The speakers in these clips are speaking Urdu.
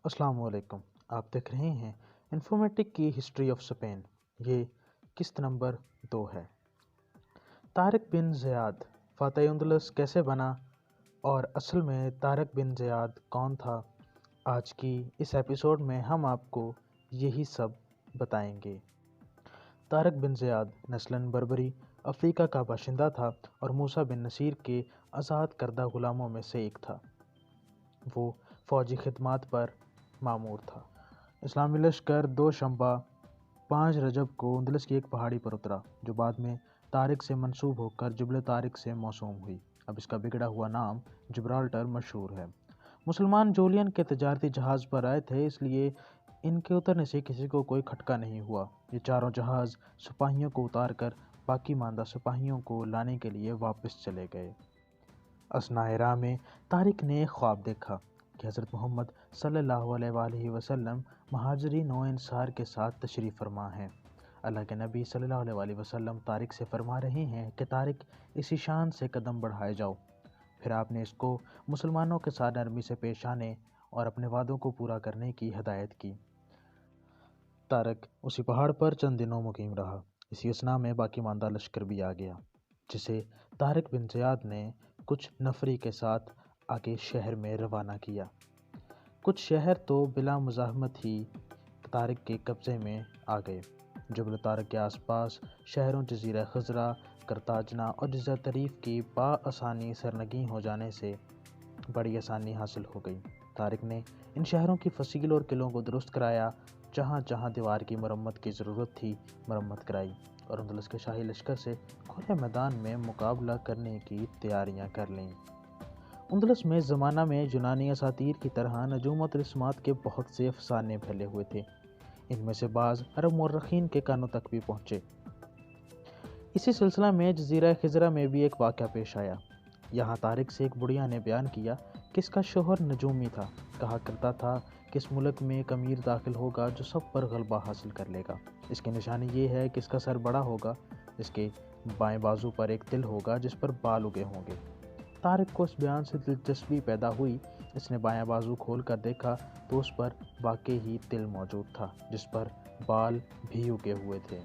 السلام علیکم۔ آپ دیکھ رہے ہیں انفارمیٹک کی ہسٹری آف اسپین۔ یہ قسط نمبر 2 ہے۔ طارق بن زیاد فاتح اندلس کیسے بنا اور اصل میں طارق بن زیاد کون تھا؟ آج کی اس ایپیسوڈ میں ہم آپ کو یہی سب بتائیں گے۔ طارق بن زیاد نسلاً بربری افریقہ کا باشندہ تھا اور موسیٰ بن نصیر کے آزاد کردہ غلاموں میں سے ایک تھا۔ وہ فوجی خدمات پر مامور تھا۔ اسلامی لشکر 2 شنبہ 5 رجب کو اندلس کی ایک پہاڑی پر اترا، جو بعد میں طارق سے منسوب ہو کر جبل طارق سے موسوم ہوئی۔ اب اس کا بگڑا ہوا نام جبرالٹر مشہور ہے۔ مسلمان جولین کے تجارتی جہاز پر آئے تھے، اس لیے ان کے اترنے سے کسی کو کوئی کھٹکا نہیں ہوا۔ یہ چاروں جہاز سپاہیوں کو اتار کر باقی ماندہ سپاہیوں کو لانے کے لیے واپس چلے گئے۔ اثناء راہ میں طارق نے ایک خواب دیکھا کہ حضرت محمد صلی اللہ علیہ وآلہ وسلم مہاجرین و انصار کے ساتھ تشریف فرما ہیں۔ اللہ کے نبی صلی اللہ علیہ وآلہ وسلم طارق سے فرما رہے ہیں کہ طارق اسی شان سے قدم بڑھائے جاؤ۔ پھر آپ نے اس کو مسلمانوں کے ساتھ نرمی سے پیش آنے اور اپنے وعدوں کو پورا کرنے کی ہدایت کی۔ طارق اسی پہاڑ پر چند دنوں مقیم رہا۔ اسی اثناء میں باقی ماندہ لشکر بھی آ گیا، جسے طارق بن زیاد نے کچھ نفری کے ساتھ آگے شہر میں روانہ کیا۔ کچھ شہر تو بلا مزاحمت ہی طارق کے قبضے میں آ گئے۔ جبل طارق کے آس پاس شہروں جزیرہ خضرہ، قرطاجنہ اور جزیرہ طریف کی بآسانی سرنگیں ہو جانے سے بڑی آسانی حاصل ہو گئی۔ طارق نے ان شہروں کی فصیل اور قلعوں کو درست کرایا، جہاں جہاں دیوار کی مرمت کی ضرورت تھی مرمت کرائی، اور اندلس کے شاہی لشکر سے کھلے میدان میں مقابلہ کرنے کی تیاریاں کر لیں۔ اندلس میں زمانہ میں یونانی اساطیر کی طرح نجوم و طلسمات کے بہت سے افسانے پھیلے ہوئے تھے۔ ان میں سے بعض عرب مورخین کے کانوں تک بھی پہنچے۔ اسی سلسلہ میں جزیرہ خضرہ میں بھی ایک واقعہ پیش آیا۔ یہاں طارق سے ایک بڑھیا نے بیان کیا کہ اس کا شوہر نجومی تھا، کہا کرتا تھا کہ اس ملک میں ایک امیر داخل ہوگا جو سب پر غلبہ حاصل کر لے گا۔ اس کی نشانی یہ ہے کہ اس کا سر بڑا ہوگا، اس کے بائیں بازو پر ایک تل ہوگا جس پر بال اگے ہوں گے۔ طارق کو اس بیان سے دلچسپی پیدا ہوئی۔ اس نے بایاں بازو کھول کر دیکھا تو اس پر واقعی ہی تل موجود تھا، جس پر بال بھی اگے ہوئے تھے۔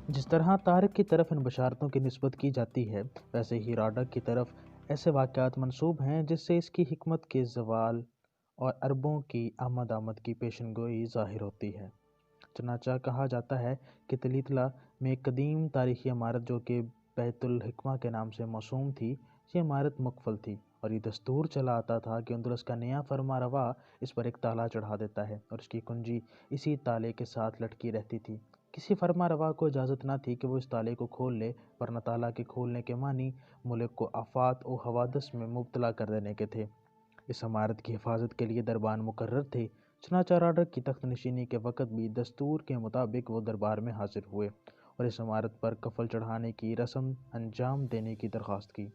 جس طرح طارق کی طرف ان بشارتوں کی نسبت کی جاتی ہے، ویسے ہی راڈک کی طرف ایسے واقعات منسوب ہیں جس سے اس کی حکمت کے زوال اور عربوں کی آمد کی پیشن گوئی ظاہر ہوتی ہے۔ چنانچہ کہا جاتا ہے کہ تلیتلا میں ایک قدیم تاریخی عمارت جو کہ بیت الحکمہ کے نام سے موسوم تھی، یہ عمارت مقفل تھی، اور یہ دستور چلا آتا تھا کہ اندلس کا نیا فرما روا اس پر ایک تالا چڑھا دیتا ہے اور اس کی کنجی اسی تالے کے ساتھ لٹکی رہتی تھی۔ کسی فرما روا کو اجازت نہ تھی کہ وہ اس تالے کو کھول لے، ورنہ تالا کے کھولنے کے معنی ملک کو آفات و حوادث میں مبتلا کر دینے کے تھے۔ اس عمارت کی حفاظت کے لیے دربان مقرر تھے۔ چنانچہ راڈک کی تخت نشینی کے وقت بھی دستور کے مطابق وہ دربار میں حاضر ہوئے اور اس عمارت پر کفل چڑھانے کی رسم انجام دینے کی درخواست کی۔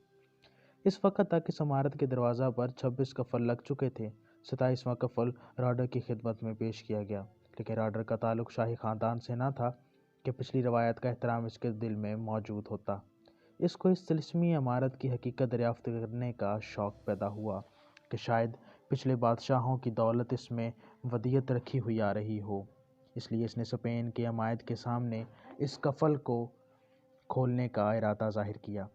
اس وقت تک اس عمارت کے دروازہ پر 26 کفل لگ چکے تھے۔ 27واں کفل راڈک کی خدمت میں پیش کیا گیا، لیکن راڈک کا تعلق شاہی خاندان سے نہ تھا کہ پچھلی روایت کا احترام اس کے دل میں موجود ہوتا۔ اس کو اس طلسمی عمارت کی حقیقت دریافت کرنے کا شوق پیدا ہوا کہ شاید پچھلے بادشاہوں کی دولت اس میں ودیعت رکھی ہوئی آ رہی ہو۔ اس لیے اس نے اسپین کے عمائد کے سامنے اس کفل کو کھولنے کا ارادہ ظاہر کیا،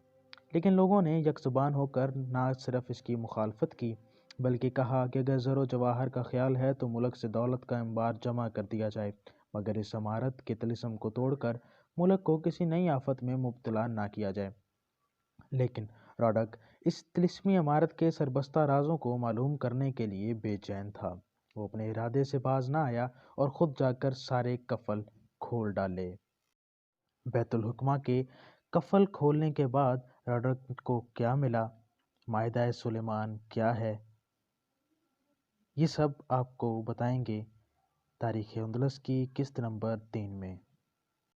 لیکن لوگوں نے یک زبان ہو کر نہ صرف اس کی مخالفت کی بلکہ کہا کہ اگر زر و جواہر کا خیال ہے تو ملک سے دولت کا انبار جمع کر دیا جائے، مگر اس عمارت کے طلسم کو توڑ کر ملک کو کسی نئی آفت میں مبتلا نہ کیا جائے۔ لیکن راڈک اس طلسمی عمارت کے سربستہ رازوں کو معلوم کرنے کے لیے بے چین تھا۔ وہ اپنے ارادے سے باز نہ آیا اور خود جا کر سارے کفل کھول ڈالے۔ بیت الحکمہ کے کفل کھولنے کے بعد راڈک کو کیا ملا، مائدہ سلیمان کیا ہے، یہ سب آپ کو بتائیں گے تاریخ اندلس کی قسط نمبر 3 میں۔